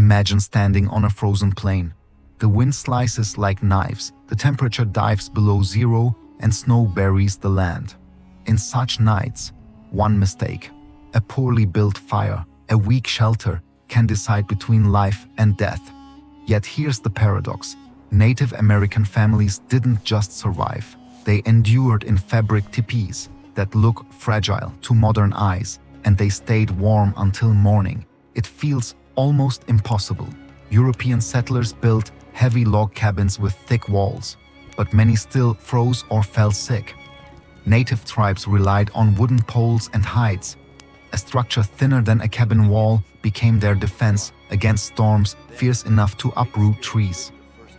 Imagine standing on a frozen plain. The wind slices like knives, the temperature dives below zero, and snow buries the land. In such nights, one mistake, a poorly built fire, a weak shelter, can decide between life and death. Yet here's the paradox. Native American families didn't just survive. They endured in fabric tepees that look fragile to modern eyes, and they stayed warm until morning. It feels almost impossible. European settlers built heavy log cabins with thick walls, but many still froze or fell sick. Native tribes relied on wooden poles and hides. A structure thinner than a cabin wall became their defense against storms fierce enough to uproot trees.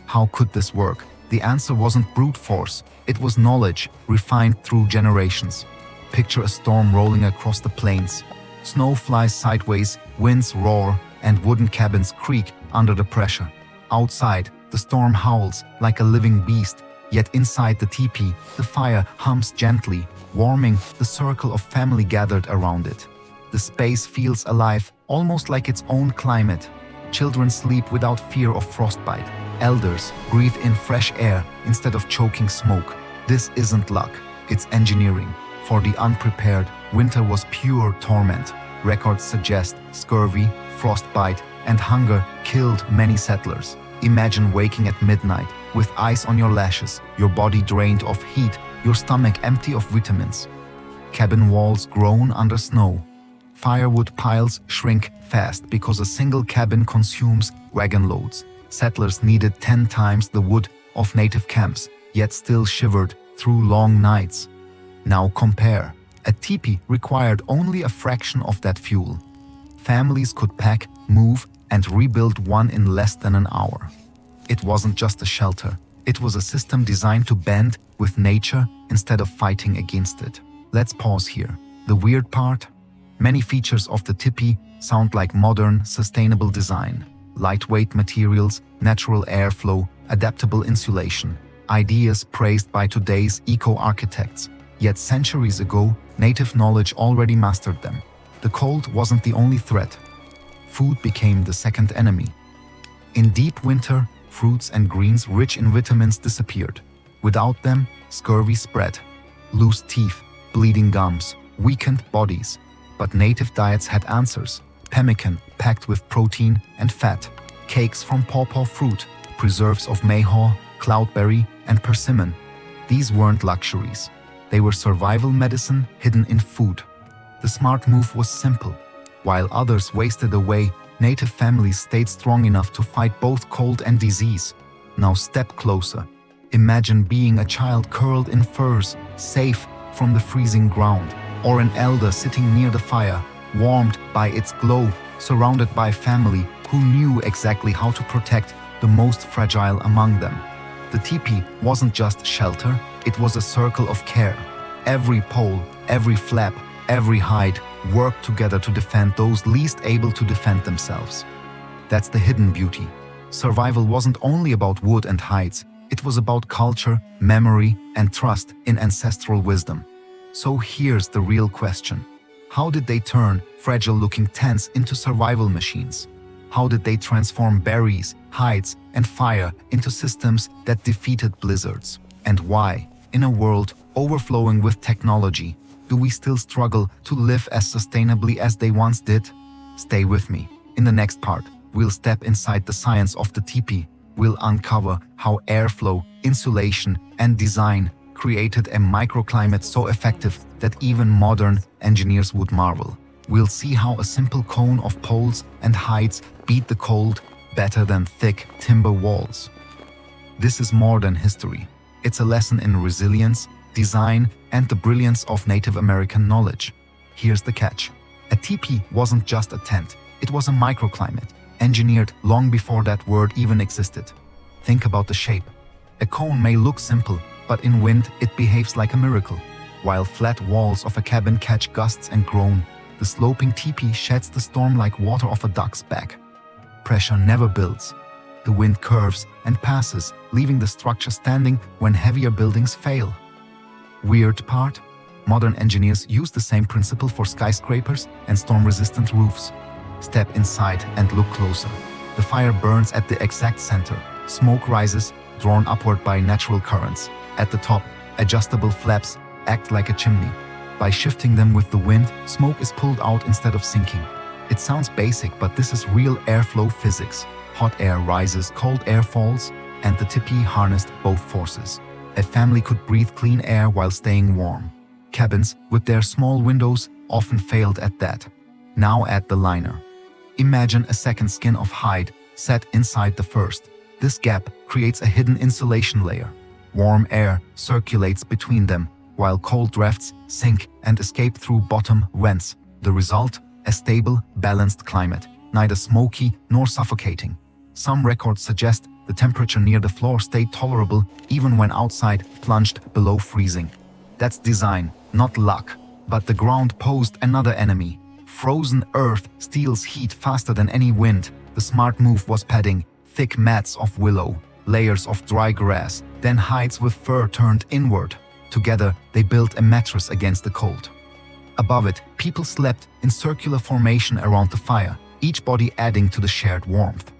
How could this work? The answer wasn't brute force, it was knowledge refined through generations. Picture a storm rolling across the plains. Snow flies sideways, winds roar, and wooden cabins creak under the pressure. Outside, the storm howls like a living beast, yet inside the teepee, the fire hums gently, warming the circle of family gathered around it. The space feels alive, almost like its own climate. Children sleep without fear of frostbite. Elders breathe in fresh air instead of choking smoke. This isn't luck, it's engineering. For the unprepared, winter was pure torment. Records suggest scurvy, frostbite, and hunger killed many settlers. Imagine waking at midnight with ice on your lashes, your body drained of heat, your stomach empty of vitamins. Cabin walls groan under snow. Firewood piles shrink fast because a single cabin consumes wagon loads. Settlers needed 10 times the wood of native camps, yet still shivered through long nights. Now compare. A teepee required only a fraction of that fuel. Families could pack, move, and rebuild one in less than an hour. It wasn't just a shelter. It was a system designed to bend with nature instead of fighting against it. Let's pause here. The weird part? Many features of the teepee sound like modern, sustainable design. Lightweight materials, natural airflow, adaptable insulation. Ideas praised by today's eco-architects. Yet centuries ago, native knowledge already mastered them. The cold wasn't the only threat. Food became the second enemy. In deep winter, fruits and greens rich in vitamins disappeared. Without them, scurvy spread. Loose teeth, bleeding gums, weakened bodies. But native diets had answers. Pemmican, packed with protein and fat. Cakes from pawpaw fruit, preserves of mayhaw, cloudberry, and persimmon. These weren't luxuries. They were survival medicine hidden in food. The smart move was simple. While others wasted away, native families stayed strong enough to fight both cold and disease. Now step closer. Imagine being a child curled in furs, safe from the freezing ground, or an elder sitting near the fire, warmed by its glow, surrounded by family who knew exactly how to protect the most fragile among them. The teepee wasn't just shelter, it was a circle of care. Every pole, every flap, every hide worked together to defend those least able to defend themselves. That's the hidden beauty. Survival wasn't only about wood and hides, it was about culture, memory, and trust in ancestral wisdom. So here's the real question. How did they turn fragile-looking tents into survival machines? How did they transform berries, hides, and fire into systems that defeated blizzards? And why, in a world overflowing with technology, do we still struggle to live as sustainably as they once did? Stay with me. In the next part, we'll step inside the science of the teepee. We'll uncover how airflow, insulation, and design created a microclimate so effective that even modern engineers would marvel. We'll see how a simple cone of poles and hides beat the cold better than thick timber walls. This is more than history. It's a lesson in resilience, design, and the brilliance of Native American knowledge. Here's the catch. A teepee wasn't just a tent, it was a microclimate, engineered long before that word even existed. Think about the shape. A cone may look simple, but in wind it behaves like a miracle. While flat walls of a cabin catch gusts and groan, the sloping teepee sheds the storm like water off a duck's back. Pressure never builds. The wind curves and passes, leaving the structure standing when heavier buildings fail. Weird part? Modern engineers use the same principle for skyscrapers and storm-resistant roofs. Step inside and look closer. The fire burns at the exact center. Smoke rises, drawn upward by natural currents. At the top, adjustable flaps act like a chimney. By shifting them with the wind, smoke is pulled out instead of sinking. It sounds basic, but this is real airflow physics. Hot air rises, cold air falls, and the tepee harnessed both forces. A family could breathe clean air while staying warm. Cabins, with their small windows, often failed at that. Now add the liner. Imagine a second skin of hide set inside the first. This gap creates a hidden insulation layer. Warm air circulates between them, while cold drafts sink and escape through bottom vents. The result? A stable, balanced climate, neither smoky nor suffocating. Some records suggest the temperature near the floor stayed tolerable even when outside plunged below freezing. That's design, not luck. But the ground posed another enemy. Frozen earth steals heat faster than any wind. The smart move was padding thick mats of willow, layers of dry grass, then hides with fur turned inward. Together, they built a mattress against the cold. Above it, people slept in circular formation around the fire, each body adding to the shared warmth.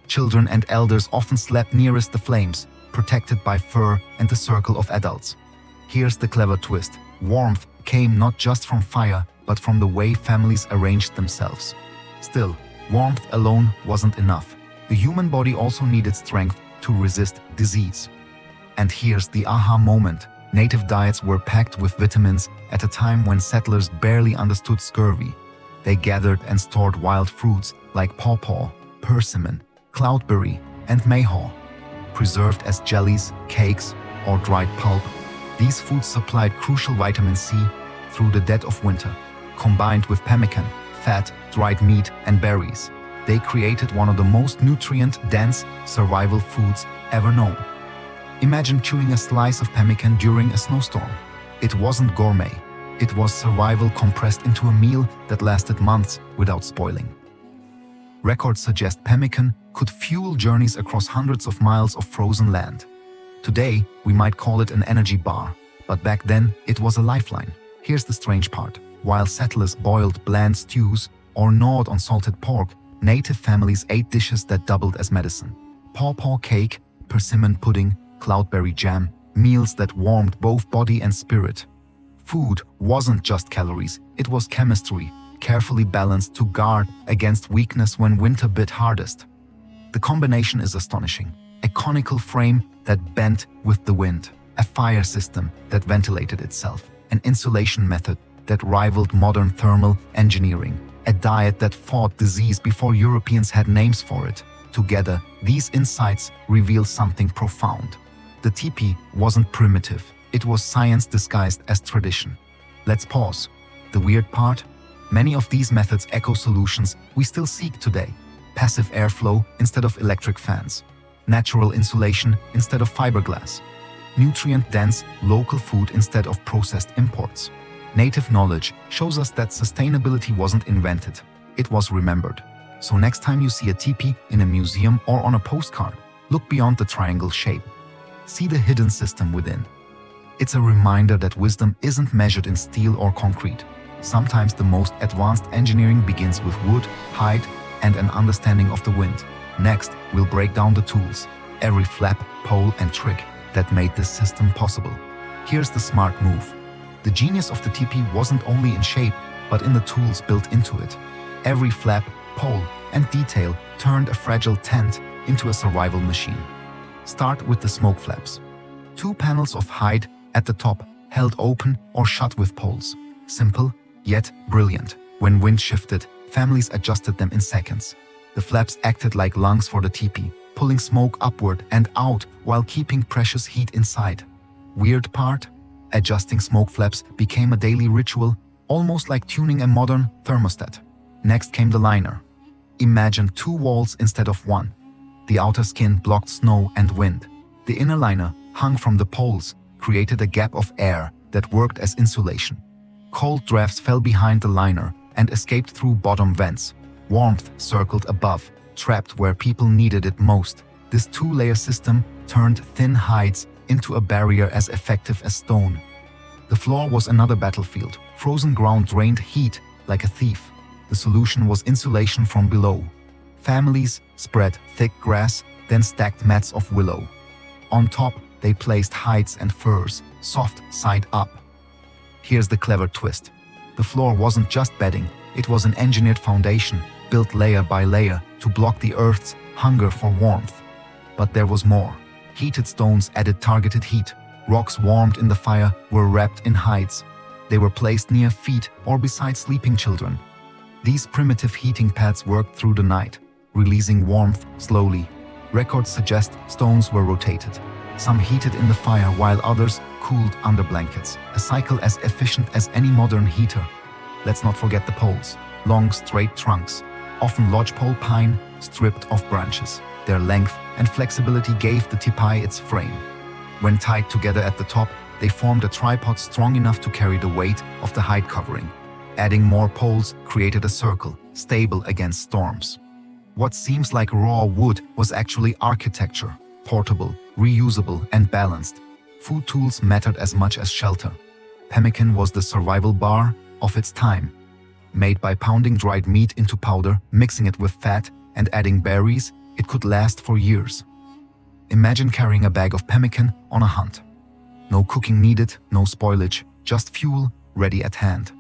Children and elders often slept nearest the flames, protected by fur and the circle of adults. Here's the clever twist. Warmth came not just from fire, but from the way families arranged themselves. Still, warmth alone wasn't enough. The human body also needed strength to resist disease. And here's the aha moment. Native diets were packed with vitamins at a time when settlers barely understood scurvy. They gathered and stored wild fruits like pawpaw, persimmon, cloudberry, and mayhaw. Preserved as jellies, cakes, or dried pulp, these foods supplied crucial vitamin C through the dead of winter. Combined with pemmican, fat, dried meat, and berries, they created one of the most nutrient-dense survival foods ever known. Imagine chewing a slice of pemmican during a snowstorm. It wasn't gourmet. It was survival compressed into a meal that lasted months without spoiling. Records suggest pemmican could fuel journeys across hundreds of miles of frozen land. Today, we might call it an energy bar, but back then, it was a lifeline. Here's the strange part. While settlers boiled bland stews or gnawed on salted pork, native families ate dishes that doubled as medicine. Pawpaw cake, persimmon pudding, cloudberry jam, meals that warmed both body and spirit. Food wasn't just calories, it was chemistry, carefully balanced to guard against weakness when winter bit hardest. The combination is astonishing. A conical frame that bent with the wind, a fire system that ventilated itself, an insulation method that rivaled modern thermal engineering, a diet that fought disease before Europeans had names for it. Together, these insights reveal something profound. The tepee wasn't primitive, it was science disguised as tradition. Let's pause. The weird part? Many of these methods echo solutions we still seek today. Passive airflow instead of electric fans. Natural insulation instead of fiberglass. Nutrient-dense, local food instead of processed imports. Native knowledge shows us that sustainability wasn't invented, it was remembered. So next time you see a tepee in a museum or on a postcard, look beyond the triangle shape. See the hidden system within. It's a reminder that wisdom isn't measured in steel or concrete. Sometimes the most advanced engineering begins with wood, hide, and an understanding of the wind. Next, we'll break down the tools, every flap, pole, and trick that made this system possible. Here's the smart move. The genius of the tepee wasn't only in shape, but in the tools built into it. Every flap, pole, and detail turned a fragile tent into a survival machine. Start with the smoke flaps. 2 panels of hide at the top, held open or shut with poles. Simple, yet brilliant. When wind shifted, families adjusted them in seconds. The flaps acted like lungs for the tepee, pulling smoke upward and out while keeping precious heat inside. Weird part? Adjusting smoke flaps became a daily ritual, almost like tuning a modern thermostat. Next came the liner. Imagine 2 walls instead of 1. The outer skin blocked snow and wind. The inner liner, hung from the poles, created a gap of air that worked as insulation. Cold drafts fell behind the liner and escaped through bottom vents. Warmth circled above, trapped where people needed it most. This 2-layer system turned thin hides into a barrier as effective as stone. The floor was another battlefield. Frozen ground drained heat like a thief. The solution was insulation from below. Families spread thick grass, then stacked mats of willow. On top, they placed hides and furs, soft side up. Here's the clever twist. The floor wasn't just bedding, it was an engineered foundation, built layer by layer to block the earth's hunger for warmth. But there was more. Heated stones added targeted heat. Rocks warmed in the fire were wrapped in hides. They were placed near feet or beside sleeping children. These primitive heating pads worked through the night, releasing warmth slowly. Records suggest stones were rotated. Some heated in the fire while others cooled under blankets, a cycle as efficient as any modern heater. Let's not forget the poles, long straight trunks, often lodgepole pine stripped of branches. Their length and flexibility gave the tepee its frame. When tied together at the top, they formed a tripod strong enough to carry the weight of the hide covering. Adding more poles created a circle, stable against storms. What seems like raw wood was actually architecture, portable, reusable, and balanced. Food tools mattered as much as shelter. Pemmican was the survival bar of its time. Made by pounding dried meat into powder, mixing it with fat, and adding berries, it could last for years. Imagine carrying a bag of pemmican on a hunt. No cooking needed, no spoilage, just fuel ready at hand.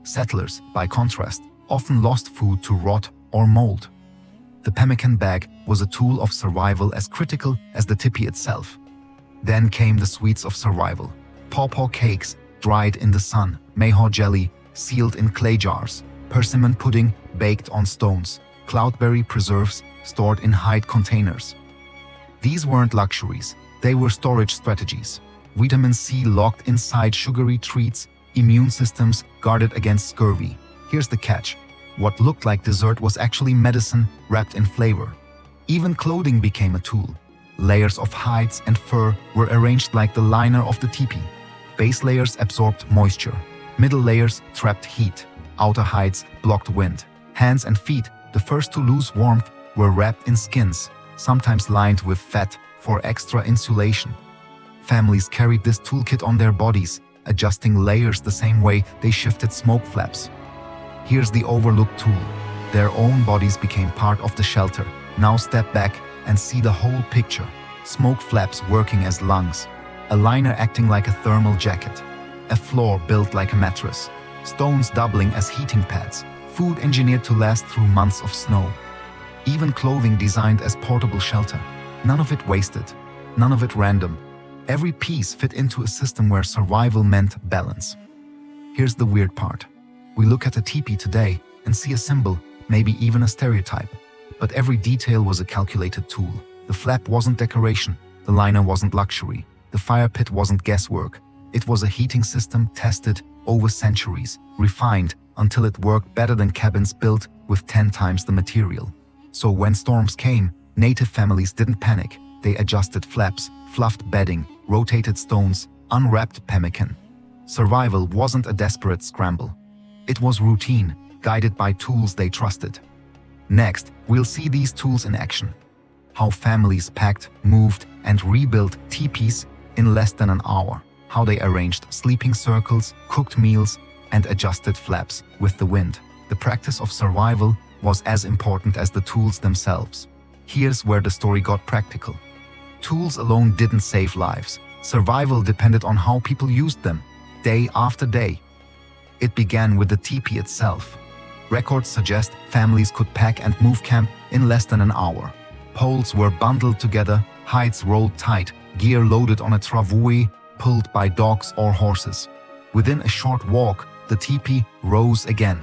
Settlers, by contrast, often lost food to rot or mold. The pemmican bag was a tool of survival as critical as the tipi itself. Then came the sweets of survival. Pawpaw cakes, dried in the sun, mayhaw jelly, sealed in clay jars, persimmon pudding, baked on stones, cloudberry preserves, stored in hide containers. These weren't luxuries, they were storage strategies. Vitamin C locked inside sugary treats, immune systems guarded against scurvy. Here's the catch. What looked like dessert was actually medicine wrapped in flavor. Even clothing became a tool. Layers of hides and fur were arranged like the liner of the teepee. Base layers absorbed moisture. Middle layers trapped heat. Outer hides blocked wind. Hands and feet, the first to lose warmth, were wrapped in skins, sometimes lined with fat for extra insulation. Families carried this toolkit on their bodies, adjusting layers the same way they shifted smoke flaps. Here's the overlooked tool. Their own bodies became part of the shelter. Now step back and see the whole picture. Smoke flaps working as lungs, a liner acting like a thermal jacket, a floor built like a mattress, stones doubling as heating pads, food engineered to last through months of snow. Even clothing designed as portable shelter. None of it wasted, none of it random. Every piece fit into a system where survival meant balance. Here's the weird part. We look at a teepee today and see a symbol, maybe even a stereotype. But every detail was a calculated tool. The flap wasn't decoration, the liner wasn't luxury, the fire pit wasn't guesswork. It was a heating system tested over centuries, refined until it worked better than cabins built with 10 times the material. So when storms came, native families didn't panic. They adjusted flaps, fluffed bedding, rotated stones, unwrapped pemmican. Survival wasn't a desperate scramble. It was routine, guided by tools they trusted. Next, we'll see these tools in action. How families packed, moved, and rebuilt teepees in less than an hour. How they arranged sleeping circles, cooked meals, and adjusted flaps with the wind. The practice of survival was as important as the tools themselves. Here's where the story got practical. Tools alone didn't save lives. Survival depended on how people used them, day after day. It began with the teepee itself. Records suggest families could pack and move camp in less than an hour. Poles were bundled together, hides rolled tight, gear loaded on a travois, pulled by dogs or horses. Within a short walk, the teepee rose again.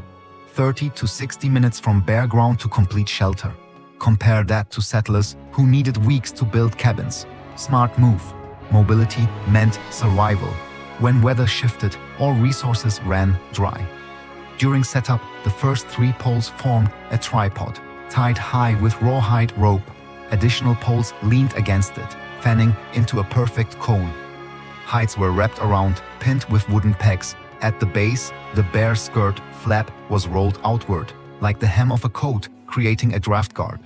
30 to 60 minutes from bare ground to complete shelter. Compare that to settlers who needed weeks to build cabins. Smart move. Mobility meant survival when weather shifted or resources ran dry. During setup, the first 3 poles formed a tripod, tied high with rawhide rope. Additional poles leaned against it, fanning into a perfect cone. Hides were wrapped around, pinned with wooden pegs. At the base, the bare skirt flap was rolled outward, like the hem of a coat, creating a draft guard.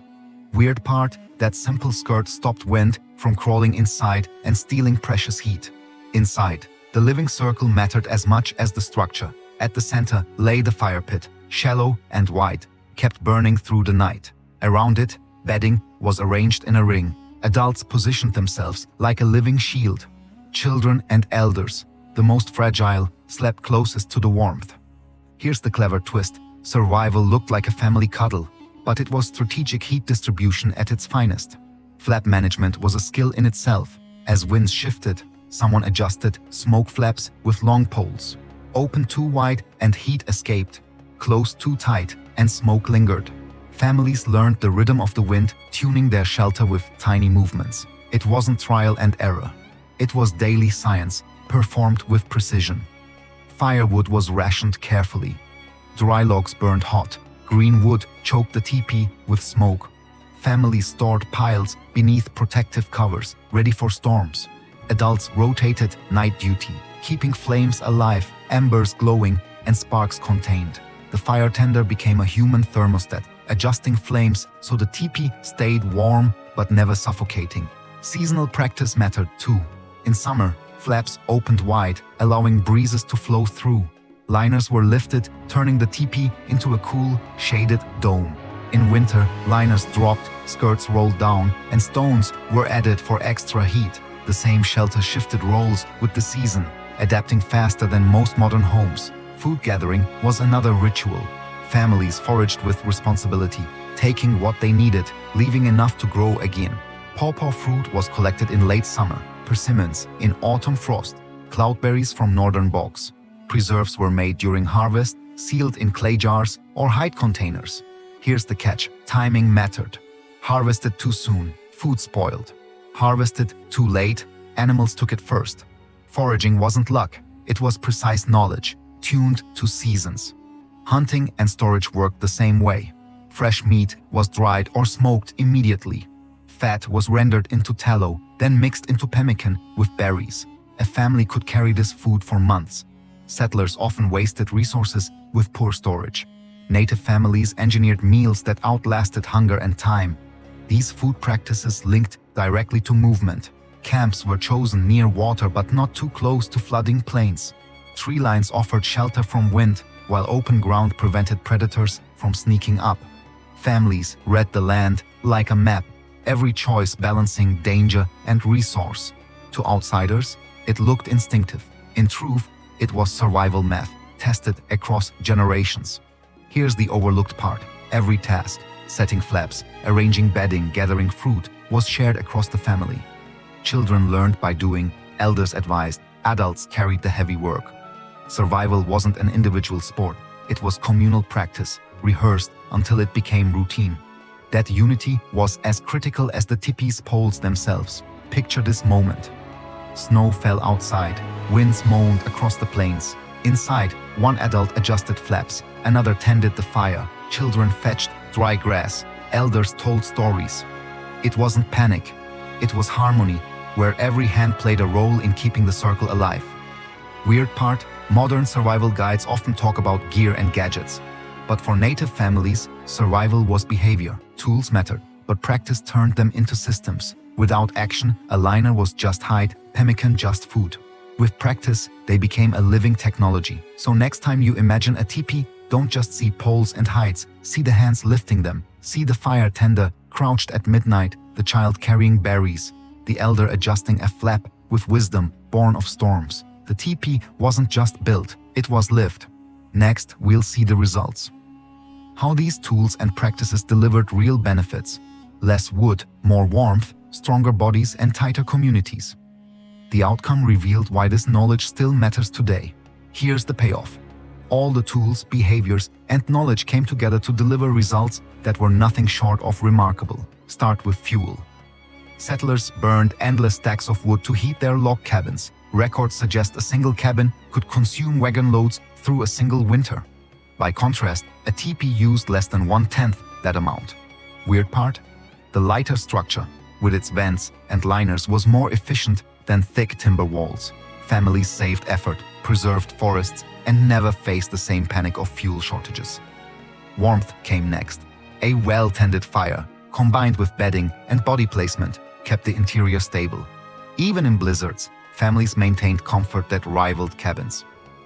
Weird part, that simple skirt stopped wind from crawling inside and stealing precious heat. Inside, the living circle mattered as much as the structure. At the center lay the fire pit, shallow and wide, kept burning through the night. Around it, bedding was arranged in a ring. Adults positioned themselves like a living shield. Children and elders, the most fragile, slept closest to the warmth. Here's the clever twist. Survival looked like a family cuddle, but it was strategic heat distribution at its finest. Flap management was a skill in itself. As winds shifted, someone adjusted smoke flaps with long poles. Open too wide and heat escaped. Closed too tight and smoke lingered. Families learned the rhythm of the wind, tuning their shelter with tiny movements. It wasn't trial and error. It was daily science, performed with precision. Firewood was rationed carefully. Dry logs burned hot. Green wood choked the teepee with smoke. Families stored piles beneath protective covers, ready for storms. Adults rotated night duty, keeping flames alive, embers glowing, and sparks contained. The fire tender became a human thermostat, adjusting flames so the teepee stayed warm but never suffocating. Seasonal practice mattered too. In summer, flaps opened wide, allowing breezes to flow through. Liners were lifted, turning the teepee into a cool, shaded dome. In winter, liners dropped, skirts rolled down, and stones were added for extra heat. The same shelter shifted roles with the season, adapting faster than most modern homes. Food gathering was another ritual. Families foraged with responsibility, taking what they needed, leaving enough to grow again. Pawpaw fruit was collected in late summer, persimmons in autumn frost, cloudberries from northern bogs. Preserves were made during harvest, sealed in clay jars or hide containers. Here's the catch: timing mattered. Harvested too soon, food spoiled. Harvested too late, animals took it first. Foraging wasn't luck, it was precise knowledge, tuned to seasons. Hunting and storage worked the same way. Fresh meat was dried or smoked immediately. Fat was rendered into tallow, then mixed into pemmican with berries. A family could carry this food for months. Settlers often wasted resources with poor storage. Native families engineered meals that outlasted hunger and time. These food practices linked directly to movement. Camps were chosen near water but not too close to flooding plains. Tree lines offered shelter from wind, while open ground prevented predators from sneaking up. Families read the land like a map, every choice balancing danger and resource. To outsiders, it looked instinctive. In truth, it was survival math, tested across generations. Here's the overlooked part. Every task, setting flaps, arranging bedding, gathering fruit, was shared across the family. Children learned by doing, elders advised, adults carried the heavy work. Survival wasn't an individual sport, it was communal practice, rehearsed until it became routine. That unity was as critical as the Tipis poles themselves. Picture this moment. Snow fell outside, winds moaned across the plains. Inside, one adult adjusted flaps, another tended the fire, children fetched dry grass, elders told stories. It wasn't panic, it was harmony, where every hand played a role in keeping the circle alive. Weird part, modern survival guides often talk about gear and gadgets. But for native families, survival was behavior. Tools mattered, but practice turned them into systems. Without action, a liner was just hide, pemmican just food. With practice, they became a living technology. So next time you imagine a teepee, don't just see poles and hides, see the hands lifting them, see the fire tender crouched at midnight, the child carrying berries, the elder adjusting a flap with wisdom born of storms. The teepee wasn't just built, it was lived. Next, we'll see the results. How these tools and practices delivered real benefits. Less wood, more warmth, stronger bodies and tighter communities. The outcome revealed why this knowledge still matters today. Here's the payoff. All the tools, behaviors, and knowledge came together to deliver results that were nothing short of remarkable. Start with fuel. Settlers burned endless stacks of wood to heat their log cabins. Records suggest a single cabin could consume wagon loads through a single winter. By contrast, a teepee used less than 1/10 that amount. Weird part? The lighter structure, with its vents and liners, was more efficient than thick timber walls. Families saved effort, preserved forests, and never faced the same panic of fuel shortages. Warmth came next. A well-tended fire, combined with bedding and body placement, kept the interior stable. Even in blizzards, families maintained comfort that rivaled cabins.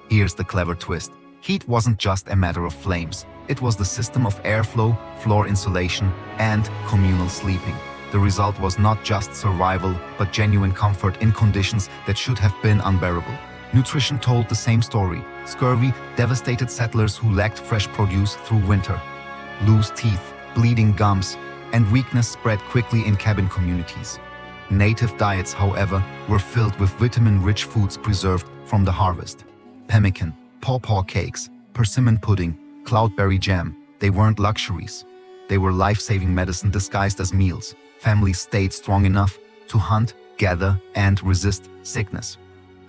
Here's the clever twist. Heat wasn't just a matter of flames. It was the system of airflow, floor insulation, and communal sleeping. The result was not just survival, but genuine comfort in conditions that should have been unbearable. Nutrition told the same story. Scurvy devastated settlers who lacked fresh produce through winter. Loose teeth, bleeding gums, and weakness spread quickly in cabin communities. Native diets, however, were filled with vitamin-rich foods preserved from the harvest. Pemmican, pawpaw cakes, persimmon pudding, cloudberry jam, they weren't luxuries. They were life-saving medicine disguised as meals. Families stayed strong enough to hunt, gather, and resist sickness.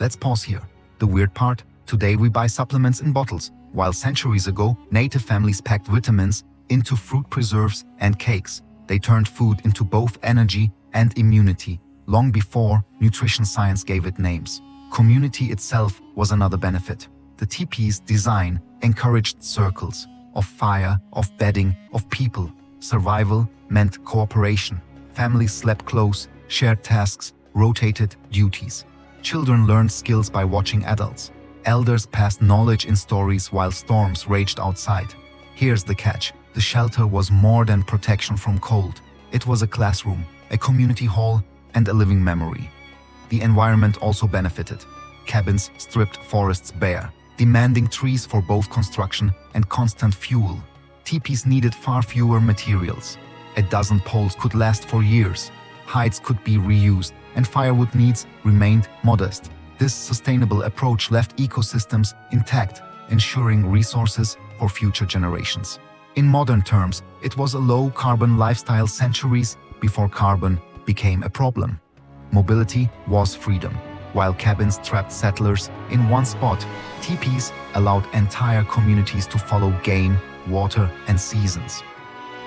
Let's pause here. The weird part? Today we buy supplements in bottles, while centuries ago, native families packed vitamins into fruit preserves and cakes. They turned food into both energy and immunity, long before nutrition science gave it names. Community itself was another benefit. The tepee's design encouraged circles of fire, of bedding, of people. Survival meant cooperation. Families slept close, shared tasks, rotated duties. Children learned skills by watching adults. Elders passed knowledge in stories while storms raged outside. Here's the catch. The shelter was more than protection from cold. It was a classroom, a community hall, and a living memory. The environment also benefited. Cabins stripped forests bare, demanding trees for both construction and constant fuel. Tepees needed far fewer materials. A dozen poles could last for years. Hides could be reused, and firewood needs remained modest. This sustainable approach left ecosystems intact, ensuring resources for future generations. In modern terms, it was a low-carbon lifestyle centuries before carbon became a problem. Mobility was freedom. While cabins trapped settlers in one spot, tepees allowed entire communities to follow game, water, and seasons.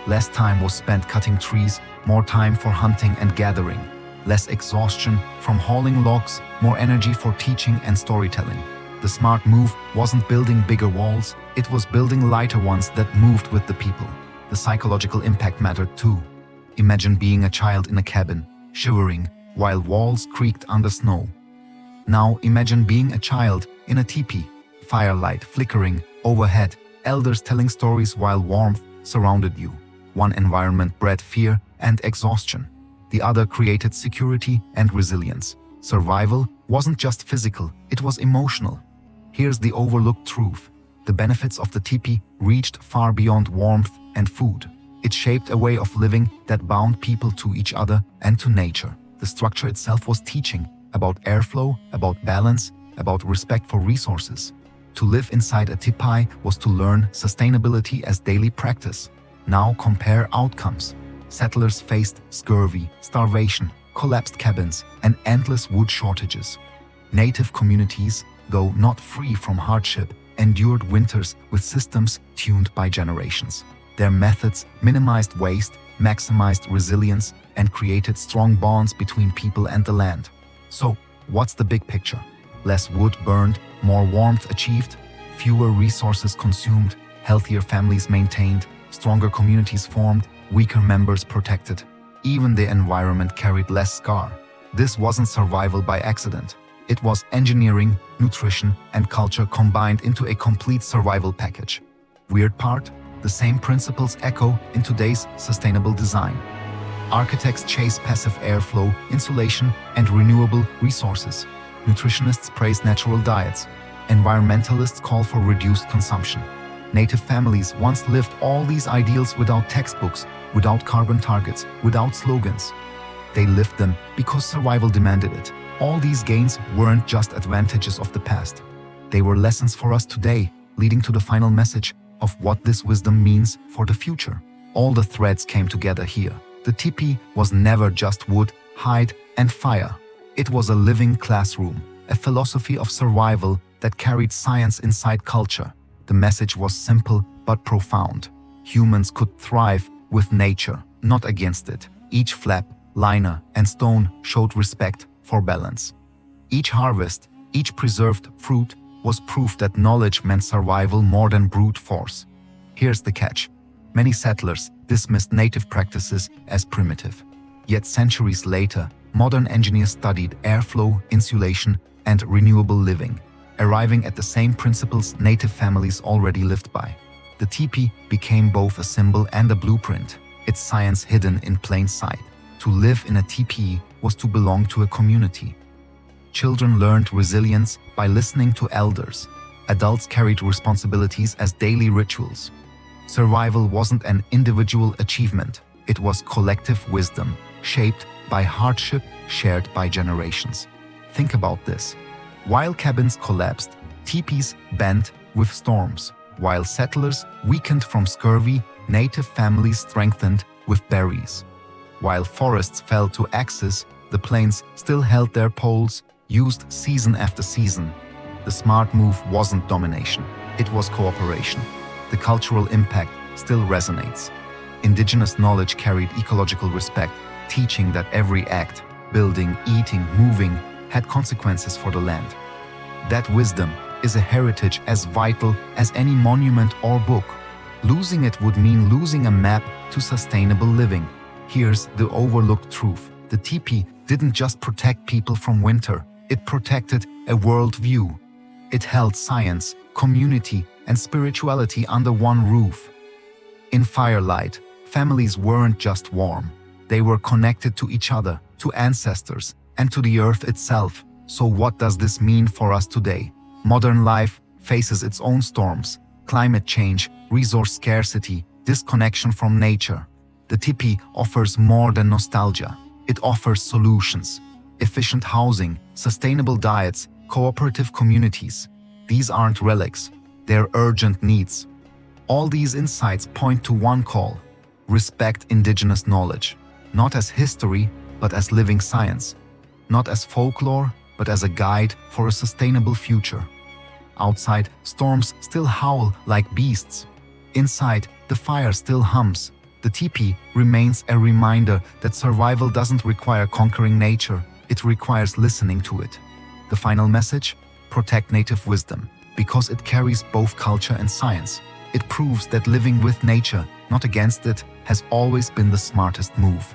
Less time was spent cutting trees, more time for hunting and gathering. Less exhaustion from hauling logs, more energy for teaching and storytelling. The smart move wasn't building bigger walls, it was building lighter ones that moved with the people. The psychological impact mattered too. Imagine being a child in a cabin, shivering, while walls creaked under snow. Now imagine being a child in a teepee, firelight flickering overhead, elders telling stories while warmth surrounded you. One environment bred fear and exhaustion. The other created security and resilience. Survival wasn't just physical, it was emotional. Here's the overlooked truth. The benefits of the teepee reached far beyond warmth and food. It shaped a way of living that bound people to each other and to nature. The structure itself was teaching about airflow, about balance, about respect for resources. To live inside a tepee was to learn sustainability as daily practice. Now compare outcomes. Settlers faced scurvy, starvation, collapsed cabins, and endless wood shortages. Native communities, though not free from hardship, endured winters with systems tuned by generations. Their methods minimized waste, maximized resilience, and created strong bonds between people and the land. So, what's the big picture? Less wood burned, more warmth achieved, fewer resources consumed, healthier families maintained, stronger communities formed, weaker members protected. Even the environment carried less scar. This wasn't survival by accident. It was engineering, nutrition, and culture combined into a complete survival package. Weird part? The same principles echo in today's sustainable design. Architects chase passive airflow, insulation, and renewable resources. Nutritionists praise natural diets. Environmentalists call for reduced consumption. Native families once lived all these ideals without textbooks, without carbon targets, without slogans. They lived them because survival demanded it. All these gains weren't just advantages of the past. They were lessons for us today, leading to the final message of what this wisdom means for the future. All the threads came together here. The teepee was never just wood, hide, and fire. It was a living classroom, a philosophy of survival that carried science inside culture. The message was simple but profound. Humans could thrive with nature, not against it. Each flap, liner, and stone showed respect for balance. Each harvest, each preserved fruit was proof that knowledge meant survival more than brute force. Here's the catch. Many settlers dismissed native practices as primitive. Yet centuries later, modern engineers studied airflow, insulation, and renewable living. arriving at the same principles native families already lived by. The teepee became both a symbol and a blueprint, its science hidden in plain sight. To live in a teepee was to belong to a community. Children learned resilience by listening to elders. Adults carried responsibilities as daily rituals. Survival wasn't an individual achievement, it was collective wisdom, shaped by hardship shared by generations. Think about this. While cabins collapsed, teepees bent with storms. While settlers weakened from scurvy, native families strengthened with berries. While forests fell to axes, the plains still held their poles, used season after season. The smart move wasn't domination, it was cooperation. The cultural impact still resonates. Indigenous knowledge carried ecological respect, teaching that every act, building, eating, moving, had consequences for the land. That wisdom is a heritage as vital as any monument or book. Losing it would mean losing a map to sustainable living. Here's the overlooked truth. The teepee didn't just protect people from winter, it protected a worldview. It held science, community, and spirituality under one roof. In firelight, families weren't just warm. They were connected to each other, to ancestors, and to the earth itself. So what does this mean for us today? Modern life faces its own storms: climate change, resource scarcity, disconnection from nature. The teepee offers more than nostalgia. It offers solutions: efficient housing, sustainable diets, cooperative communities. These aren't relics, they're urgent needs. All these insights point to one call: respect indigenous knowledge, not as history, but as living science, not as folklore, but as a guide for a sustainable future. Outside, storms still howl like beasts. Inside, the fire still hums. The teepee remains a reminder that survival doesn't require conquering nature, it requires listening to it. The final message? Protect native wisdom, because it carries both culture and science. It proves that living with nature, not against it, has always been the smartest move.